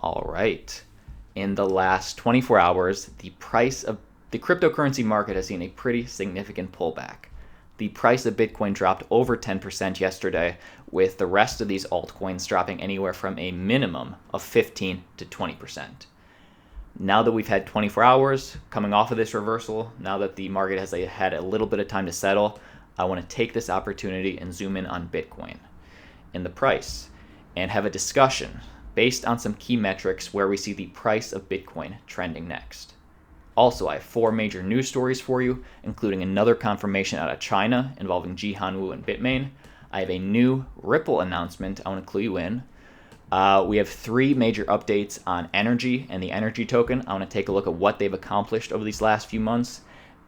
All right. In the last 24 hours, the price of the cryptocurrency market has seen a pretty significant pullback. The price of Bitcoin dropped over 10% yesterday, with the rest of these altcoins dropping anywhere from a minimum of 15 to 20%. Now that we've had 24 hours coming off of this reversal, now that the market has had a little bit of time to settle, I want to take this opportunity and zoom in on Bitcoin and the price and have a discussion based on some key metrics where we see the price of Bitcoin trending next. Also, I have 4 major news stories for you, including another confirmation out of China involving Jihan and Bitmain. I have a new Ripple announcement I want to clue you in. We have 3 major updates on Energi and the Energi token. I want to take a look at what they've accomplished over these last few months.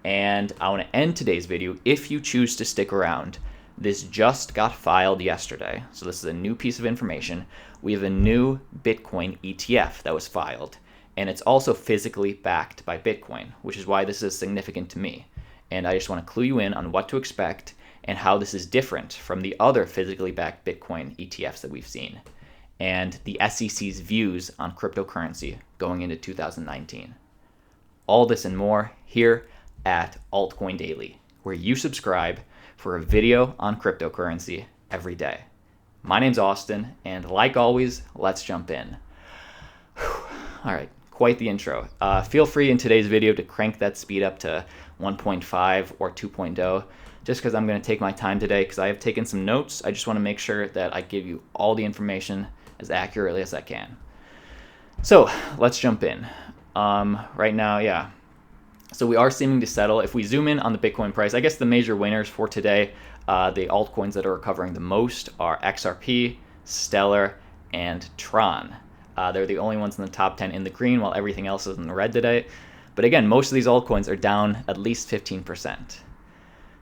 And I want to end today's video, if you choose to stick around. This just got filed yesterday, so this is a new piece of information. We have a new Bitcoin ETF that was filed, and it's also physically backed by Bitcoin, which is why this is significant to me. And I just want to clue you in on what to expect and how this is different from the other physically backed Bitcoin ETFs that we've seen, and the SEC's views on cryptocurrency going into 2019. All this and more here at Altcoin Daily, where you subscribe for a video on cryptocurrency every day. My name's Austin, and like always, let's jump in. All right, quite the intro. Feel free in today's video to crank that speed up to 1.5 or 2.0, just because I'm going to take my time today because I have taken some notes. I just want to make sure that I give you all the information as accurately as I can. So let's jump in. Right now, so we are seeming to settle. If we zoom in on the Bitcoin price, I guess the major winners for today, the altcoins that are recovering the most are XRP, Stellar, and Tron. They're the only ones in the top 10 in the green, while everything else is in the red today. But again, most of these altcoins are down at least 15%.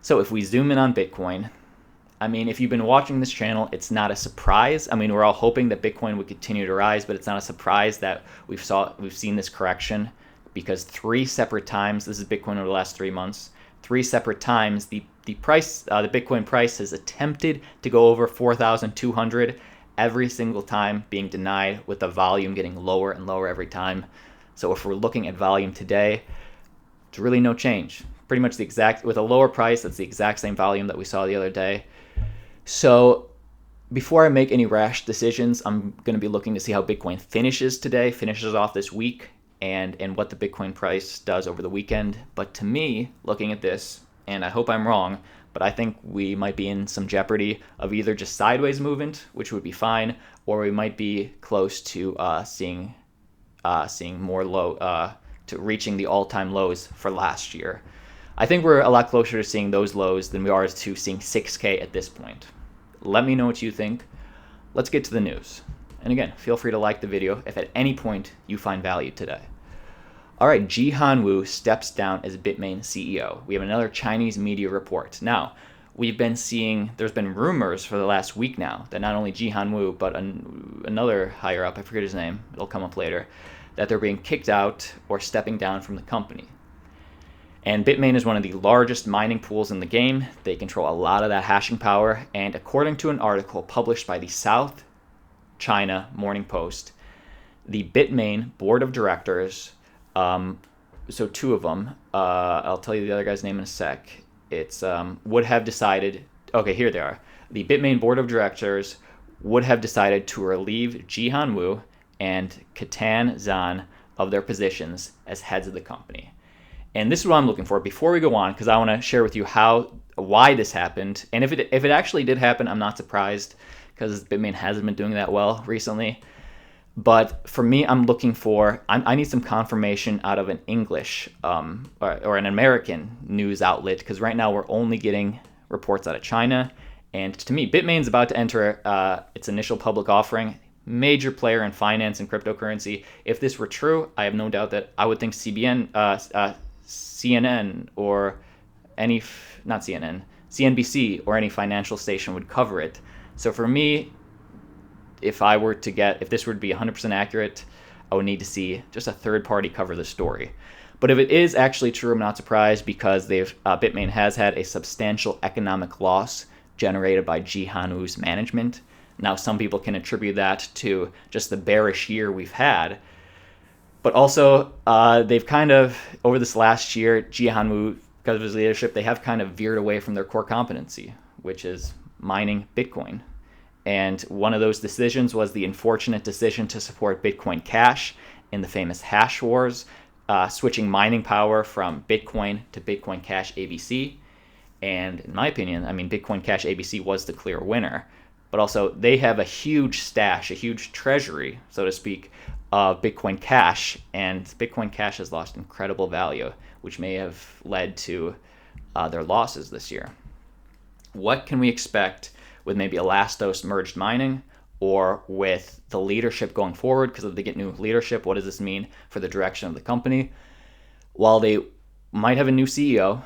So if we zoom in on Bitcoin, I mean, if you've been watching this channel, it's not a surprise. I mean, we're all hoping that Bitcoin would continue to rise, but it's not a surprise that we've seen this correction, because 3 separate times, this is Bitcoin over the last 3 months, 3 separate times the Bitcoin price has attempted to go over 4,200, every single time being denied, with the volume getting lower and lower every time. So if we're looking at volume today, it's really no change. Pretty much the exact, with a lower price, that's the exact same volume that we saw the other day. So before I make any rash decisions, I'm going to be looking to see how Bitcoin finishes off this week, and what the Bitcoin price does over the weekend. But to me, looking at this, and I hope I'm wrong, but I think we might be in some jeopardy of either just sideways movement, which would be fine, or we might be close to seeing more low, to reaching the all-time lows for last year. I think we're a lot closer to seeing those lows than we are to seeing 6K at this point. Let me know what you think. Let's get to the news. And again, feel free to like the video if at any point you find value today. All right, Jihan steps down as Bitmain CEO. We have another Chinese media report. Now, we've been seeing, there's been rumors for the last week now that not only Jihan but another higher up, I forget his name, it'll come up later, that they're being kicked out or stepping down from the company. And Bitmain is one of the largest mining pools in the game. They control a lot of that hashing power. And according to an article published by the South China Morning Post, the Bitmain board of directors, so 2 of them, I'll tell you the other guy's name in a sec. It's would have decided, okay, here they are. The Bitmain board of directors would have decided to relieve Jihan and Katan Zhan of their positions as heads of the company. And this is what I'm looking for before we go on, because I want to share with you why this happened. And if it actually did happen, I'm not surprised, because Bitmain hasn't been doing that well recently. But for me, I'm looking for, I need some confirmation out of an English or an American news outlet, because right now we're only getting reports out of China. And to me, Bitmain's about to enter its initial public offering, major player in finance and cryptocurrency. If this were true, I have no doubt that I would think CNN or any, not CNN, CNBC or any financial station would cover it. So for me, if this were to be 100% accurate, I would need to see just a third party cover the story. But if it is actually true, I'm not surprised, because Bitmain has had a substantial economic loss generated by Jihan management. Now, some people can attribute that to just the bearish year we've had. But also, they've kind of, over this last year, Jihan, because of his leadership, they have kind of veered away from their core competency, which is mining Bitcoin. And one of those decisions was the unfortunate decision to support Bitcoin Cash in the famous hash wars, switching mining power from Bitcoin to Bitcoin Cash ABC. And in my opinion, I mean, Bitcoin Cash ABC was the clear winner. But also, they have a huge stash, a huge treasury, so to speak, of Bitcoin Cash. And Bitcoin Cash has lost incredible value, which may have led to their losses this year. What can we expect with maybe Elastos merged mining, or with the leadership going forward? Because if they get new leadership, what does this mean for the direction of the company? While they might have a new CEO,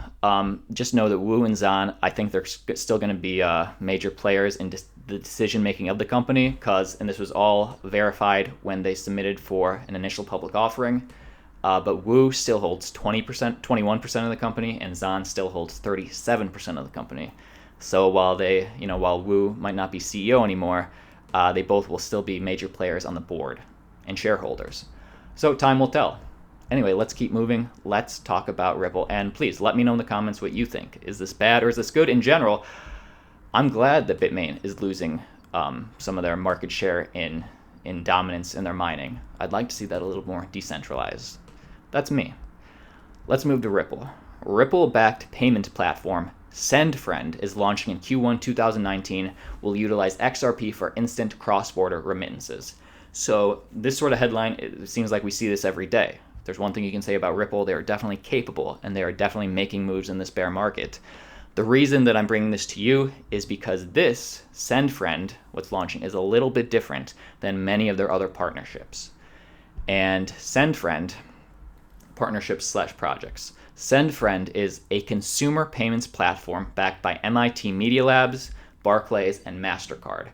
just know that Wu and Zhan, I think they're still going to be major players in the decision-making of the company, and this was all verified when they submitted for an initial public offering. But Wu still holds 21% of the company, and Zhan still holds 37% of the company. So while Wu might not be CEO anymore, they both will still be major players on the board and shareholders. So time will tell. Anyway, let's keep moving. Let's talk about Ripple. And please let me know in the comments what you think. Is this bad or is this good? In general, I'm glad that Bitmain is losing some of their market share in dominance in their mining. I'd like to see that a little more decentralized. That's me. Let's move to Ripple. Ripple-backed payment platform SendFriend is launching in Q1 2019, will utilize XRP for instant cross-border remittances. So this sort of headline, it seems like we see this every day. If there's one thing you can say about Ripple, they are definitely capable, and they are definitely making moves in this bear market. The reason that I'm bringing this to you is because this SendFriend, what's launching, is a little bit different than many of their other partnerships. And SendFriend, partnerships/projects. SendFriend is a consumer payments platform backed by MIT Media Labs, Barclays, and MasterCard.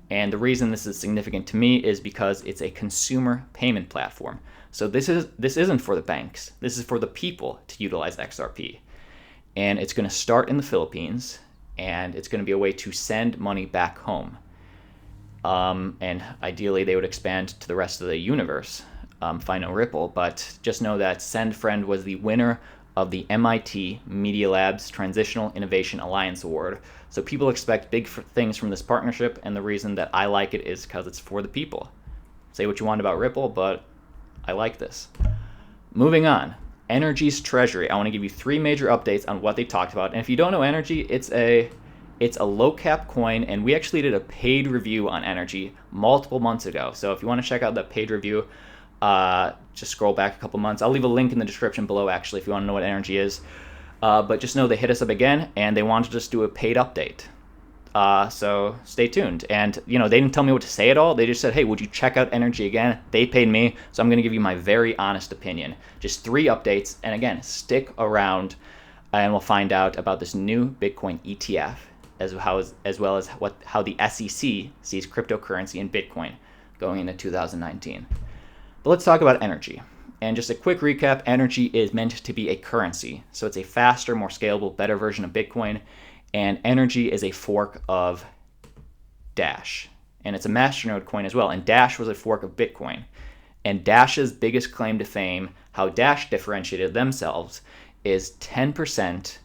And the reason this is significant to me is because it's a consumer payment platform. So this isn't for the banks. This is for the people to utilize XRP. And it's going to start in the Philippines, and it's going to be a way to send money back home. And ideally, they would expand to the rest of the universe. Find no Ripple, but just know that SendFriend was the winner of the MIT Media Labs Transitional Innovation Alliance Award. So people expect big things from this partnership, and the reason that I like it is because it's for the people. Say what you want about Ripple, but I like this. Moving on, Energy's Treasury. I want to give you 3 major updates on what they talked about. And if you don't know Energi, it's a low cap coin, and we actually did a paid review on Energi multiple months ago. So if you want to check out that paid review, just scroll back a couple months. I'll leave a link in the description below, actually, if you want to know what Energi is. But just know they hit us up again, and they wanted to just do a paid update. So stay tuned. And, they didn't tell me what to say at all. They just said, hey, would you check out Energi again? They paid me, so I'm going to give you my very honest opinion. Just 3 updates, and again, stick around, and we'll find out about this new Bitcoin ETF, as well as how the SEC sees cryptocurrency and Bitcoin going into 2019. But let's talk about Energi. And just a quick recap, Energi is meant to be a currency. So it's a faster, more scalable, better version of Bitcoin. And Energi is a fork of Dash. And it's a Masternode coin as well. And Dash was a fork of Bitcoin. And Dash's biggest claim to fame, how Dash differentiated themselves, is 10%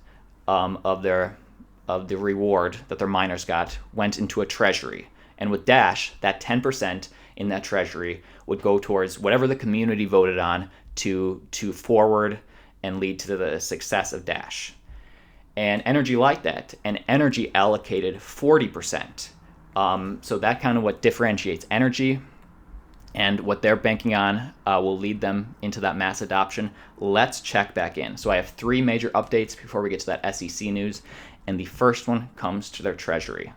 of the reward that their miners got went into a treasury. And with Dash, that 10% in that treasury would go towards whatever the community voted on to forward and lead to the success of Dash. And Energi liked that, and Energi allocated 40%. So that kind of what differentiates Energi, and what they're banking on will lead them into that mass adoption. Let's check back in. So I have 3 major updates before we get to that SEC news, and the first one comes to their treasury.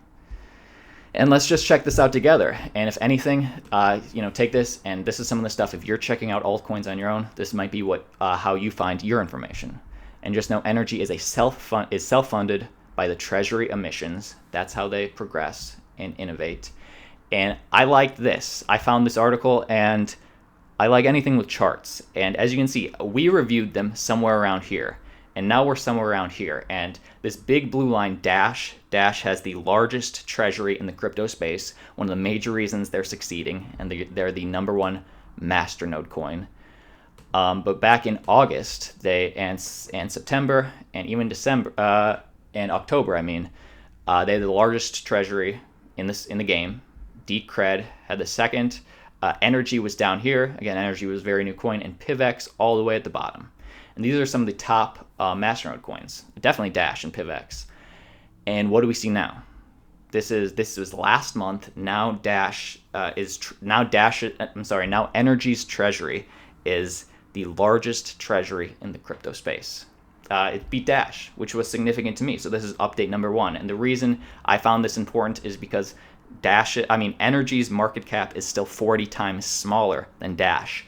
And let's just check this out together. And if anything, take this, and this is some of the stuff. If you're checking out altcoins on your own, this might be how you find your information. And just know Energi is self-funded by the treasury emissions. That's how they progress and innovate. And I like this. I found this article, and I like anything with charts. And as you can see, we reviewed them somewhere around here. And now we're somewhere around here. And This big blue line, Dash has the largest treasury in the crypto space, one of the major reasons they're succeeding, and they're the number one Masternode coin. But back in August, and September, and even December, and October, they had the largest treasury in the game. Decred had the second. Energi was down here. Again, Energi was a very new coin, and PivX all the way at the bottom. And these are some of the top Masternode coins. Definitely Dash and PivX. And what do we see now? This was last month. Now Energy's treasury is the largest treasury in the crypto space. It beat Dash, which was significant to me. So this is update number 1. And the reason I found this important is because Energy's market cap is still 40 times smaller than Dash.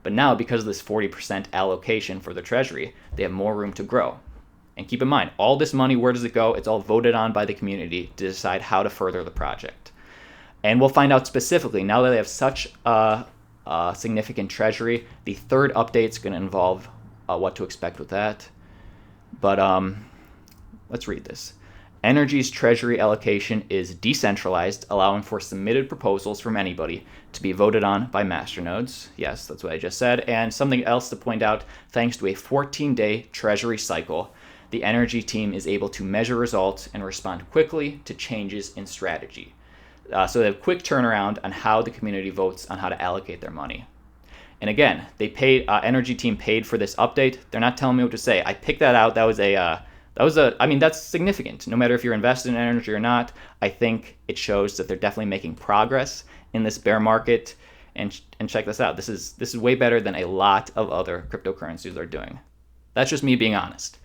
But now, because of this 40% allocation for the treasury, they have more room to grow. And keep in mind, all this money, where does it go? It's all voted on by the community to decide how to further the project. And we'll find out specifically, now that they have such a significant treasury, the third update is going to involve what to expect with that. But let's read this. Energy's treasury allocation is decentralized, allowing for submitted proposals from anybody to be voted on by masternodes. Yes, that's what I just said. And something else to point out, thanks to a 14-day treasury cycle, the Energi team is able to measure results and respond quickly to changes in strategy. So they have quick turnaround on how the community votes on how to allocate their money. And again, they paid, Energi team paid for this update. They're not telling me what to say. I picked that out. That's significant. No matter if you're invested in Energi or not, I think it shows that they're definitely making progress in this bear market. And check this out. This is way better than a lot of other cryptocurrencies are doing. That's just me being honest.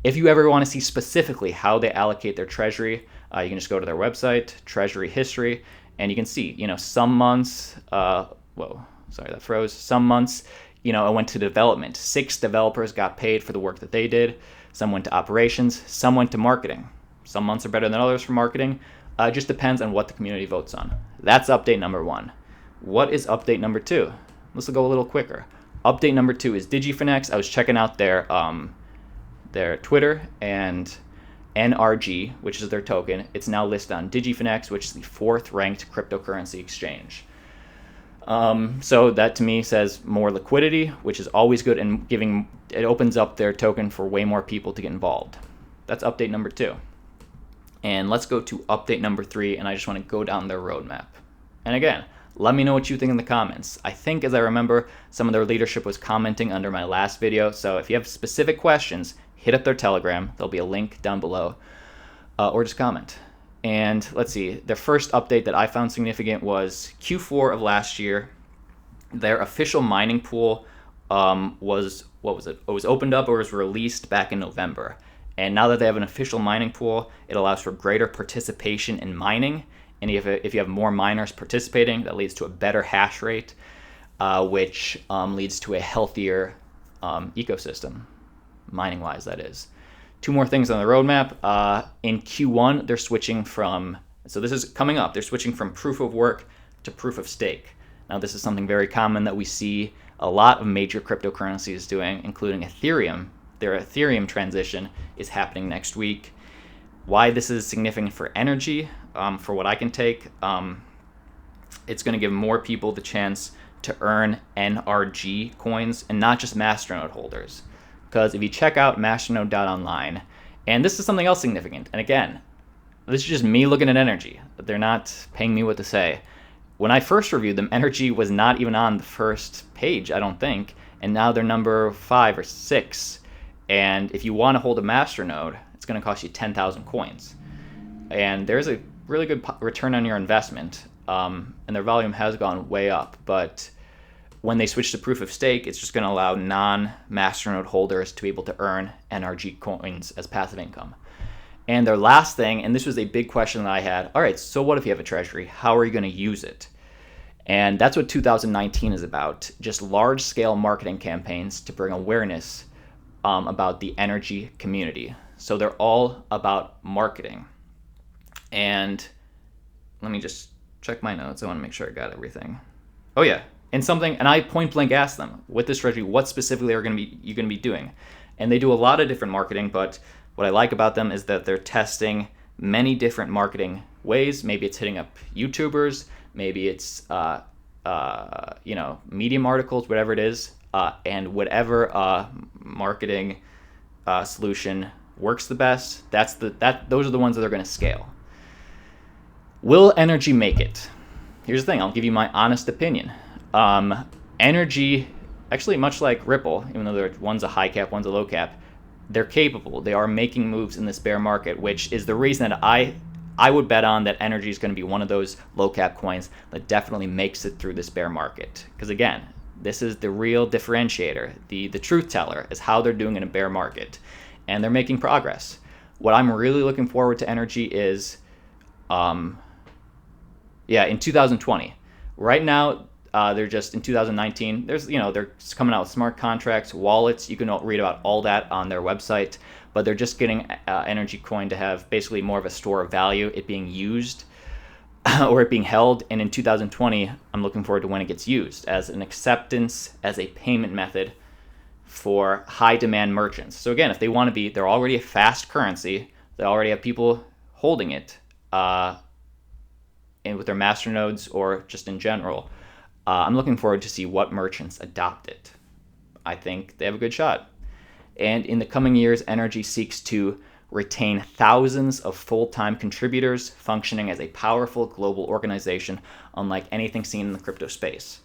If you ever want to see specifically how they allocate their treasury, you can just go to their website, Treasury History, and you can see, some months, Some months, it went to development. 6 developers got paid for the work that they did. Some went to operations, some went to marketing. Some months are better than others for marketing. It just depends on what the community votes on. That's update number 1. What is update number 2? Let's go a little quicker. Update number 2 is DigiFinex. I was checking out their Twitter, and NRG, which is their token, it's now listed on DigiFinex, which is the 4th ranked cryptocurrency exchange. So that to me says more liquidity, which is always good, and it opens up their token for way more people to get involved. That's update number 2. And let's go to update number 3, and I just want to go down their roadmap. And again, let me know what you think in the comments. I think, as I remember, some of their leadership was commenting under my last video, so if you have specific questions, hit up their Telegram. There'll be a link down below, or just comment. And let's see, their first update that I found significant was Q4 of last year. Their official mining pool was opened up or was released back in November. And now that they have an official mining pool, it allows for greater participation in mining. And if you have more miners participating, that leads to a better hash rate, which leads to a healthier ecosystem, mining-wise, that is. 2 more things on the roadmap. In Q1, they're switching from, so this is coming up, they're switching from proof of work to proof of stake. Now, this is something very common that we see a lot of major cryptocurrencies doing, including Ethereum. Their Aetherium transition is happening next week. Why this is significant for Energi, for what I can take, it's going to give more people the chance to earn NRG coins and not just Masternode holders. Because if you check out Masternode.online, and this is something else significant, and again, this is just me looking at Energi. They're not paying me what to say. When I first reviewed them, Energi was not even on the first page, I don't think, and now they're number 5 or 6. And if you want to hold a Masternode, it's going to cost you 10,000 coins. And there's a really good return on your investment, and their volume has gone way up, but when they switch to proof of stake, it's just going to allow non-Masternode holders to be able to earn NRG coins as passive income. And their last thing, and this was a big question that I had, all right, so what if you have a treasury? How are you going to use it? And that's what 2019 is about, just large-scale marketing campaigns to bring awareness about the Energi community. So they're all about marketing. And let me just check my notes. I want to make sure I got everything. Oh, yeah. And I point blank asked them, with this strategy, what specifically are you going to be doing? And they do a lot of different marketing, but What I like about them is that they're testing many different marketing ways. Maybe it's hitting up YouTubers, maybe it's Medium articles, whatever it is, and whatever marketing solution works the best. Those are the ones that are going to scale. Will Energy make it? Here's the thing. I'll give you my honest opinion. Energy, actually, much like Ripple, even though one's a high cap, one's a low cap, they're capable. They are making moves in this bear market, which is the reason that I would bet on that Energy is going to be one of those low cap coins that definitely makes it through this bear market. Because again, this is the real differentiator. The truth teller is how they're doing in a bear market, and they're making progress. What I'm really looking forward to Energy is, in 2020. Right now, they're just in 2019. They're coming out with smart contracts, wallets. You can read about all that on their website. But they're just getting Energy Coin to have basically more of a store of value, it being used or it being held. And in 2020, I'm looking forward to when it gets used as an acceptance, as a payment method for high demand merchants. So again, if they want to be, they're already a fast currency. They already have people holding it, and with their masternodes or just in general. I'm looking forward to see what merchants adopt it. I think they have a good shot. And in the coming years, Energy seeks to retain thousands of full-time contributors functioning as a powerful global organization unlike anything seen in the crypto space.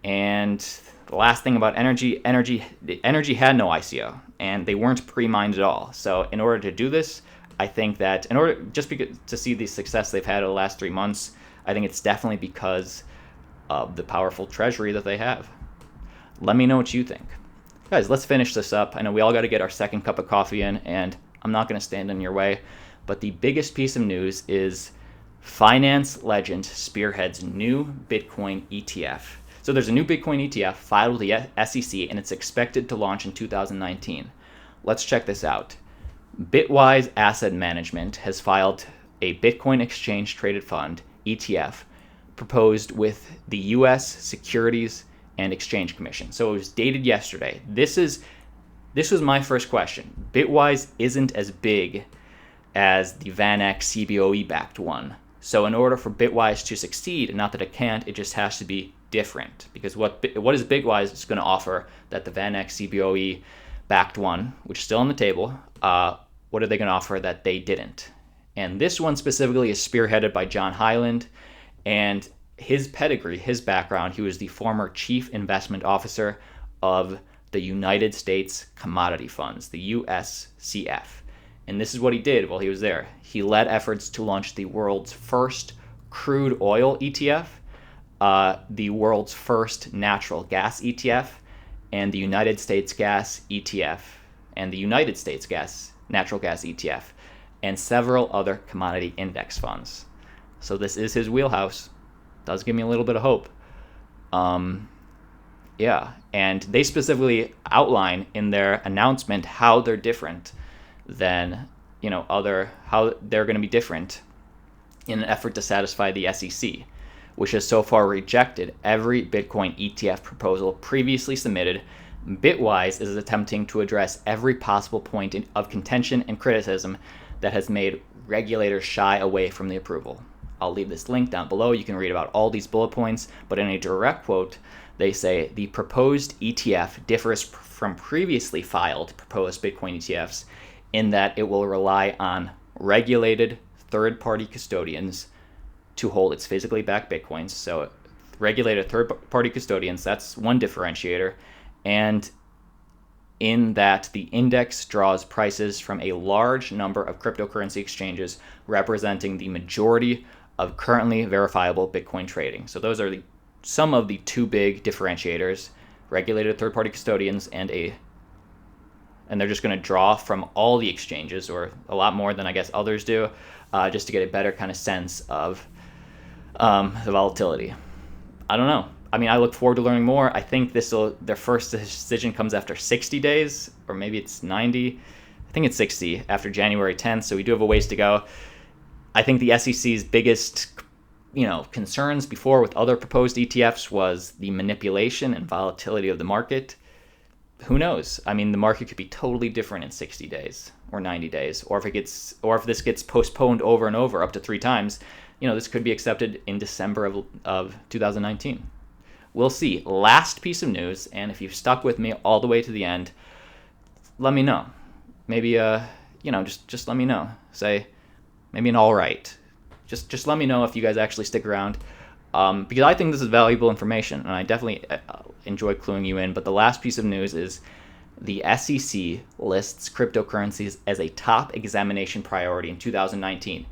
And the last thing about Energy had no ICO, and they weren't pre-mined at all. So in order to do this, I think that to see the success they've had over the last 3 months, I think it's definitely because of the powerful treasury that they have. Let me know what you think. Guys, let's finish this up. I know we all got to get our second cup of coffee in, and I'm not going to stand in your way. But the biggest piece of news is finance legend Spearheads' new Bitcoin ETF. So there's a new Bitcoin ETF filed with the SEC, and it's expected to launch in 2019. Let's check this out. Bitwise Asset Management has filed a Bitcoin exchange traded fund, ETF, proposed with the U.S. Securities and Exchange Commission. So it was dated yesterday. This was my first question. Bitwise isn't as big as the VanEck CBOE backed one. So in order for Bitwise to succeed, not that it can't, it just has to be different. Because what is Bitwise going to offer that the VanEck CBOE backed one, which is still on the table, what are they going to offer that they didn't? And this one specifically is spearheaded by John Hyland, and his pedigree, his background, he was the former chief investment officer of the United States Commodity Funds, the USCF. And this is what he did while he was there. He led efforts to launch the world's first crude oil ETF, the world's first natural gas ETF, and the United States Gas ETF, and the United States Natural Gas ETF, and several other commodity index funds. So this is his wheelhouse. Does give me a little bit of hope. And they specifically outline in their announcement how they're different than how they're going to be different in an effort to satisfy the SEC, which has so far rejected every Bitcoin ETF proposal previously submitted. Bitwise is attempting to address every possible point of contention and criticism that has made regulators shy away from the approval. I'll leave this link down below. You can read about all these bullet points, but in a direct quote, they say the proposed ETF differs from previously filed proposed Bitcoin ETFs in that it will rely on regulated third-party custodians to hold its physically backed Bitcoins. So regulated third-party custodians, that's one differentiator. And in that the index draws prices from a large number of cryptocurrency exchanges representing the majority of currently verifiable Bitcoin trading. So those are some of the two big differentiators: regulated third-party custodians and they're just going to draw from all the exchanges, or a lot more than I guess others do, just to get a better kind of sense of the volatility. I don't know. I mean, I look forward to learning more. I think their first decision comes after 60 days, or maybe it's 90. I think it's 60 after January 10th, so we do have a ways to go. I think the SEC's biggest, concerns before with other proposed ETFs was the manipulation and volatility of the market. Who knows? I mean, the market could be totally different in 60 days or 90 days, or if this gets postponed over and over up to 3 times, this could be accepted in December of 2019. We'll see. Last piece of news, and if you've stuck with me all the way to the end, let me know. Maybe just let me know. Say maybe an all right. Just let me know if you guys actually stick around, because I think this is valuable information, and I definitely enjoy cluing you in. But the last piece of news is the SEC lists cryptocurrencies as a top examination priority in 2019,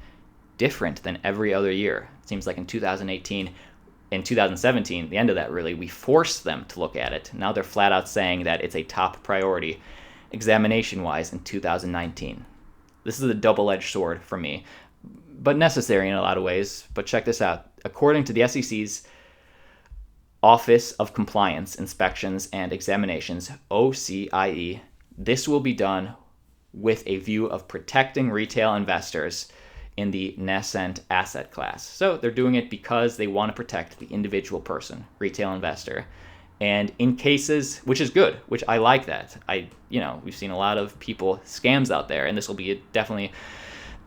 different than every other year. It seems like in 2018, in 2017, the end of that really, we forced them to look at it. Now they're flat out saying that it's a top priority examination-wise in 2019. This is a double-edged sword for me, but necessary in a lot of ways. But check this out. According to the SEC's Office of Compliance, Inspections, and Examinations, OCIE, this will be done with a view of protecting retail investors in the nascent asset class. So they're doing it because they want to protect the individual person, retail investor. And in cases, which is good, which I like that. We've seen a lot of scams out there, and this will be definitely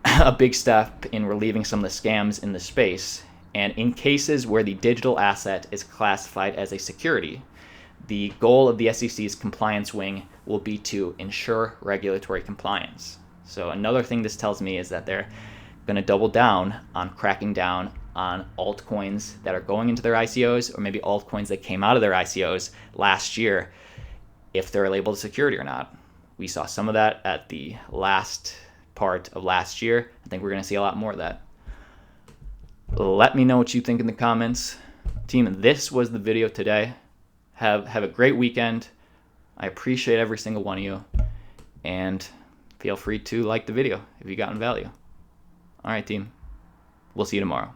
a big step in relieving some of the scams in the space. And in cases where the digital asset is classified as a security, the goal of the SEC's compliance wing will be to ensure regulatory compliance. So another thing this tells me is that they're going to double down on cracking down on altcoins that are going into their ICOs, or maybe altcoins that came out of their ICOs last year, if they're labeled a security or not. We saw some of that at the last part of last year. I think we're going to see a lot more of that. Let me know what you think in the comments. Team, this was the video today. Have a great weekend. I appreciate every single one of you. And feel free to like the video if you gotten value. All right, team. We'll see you tomorrow.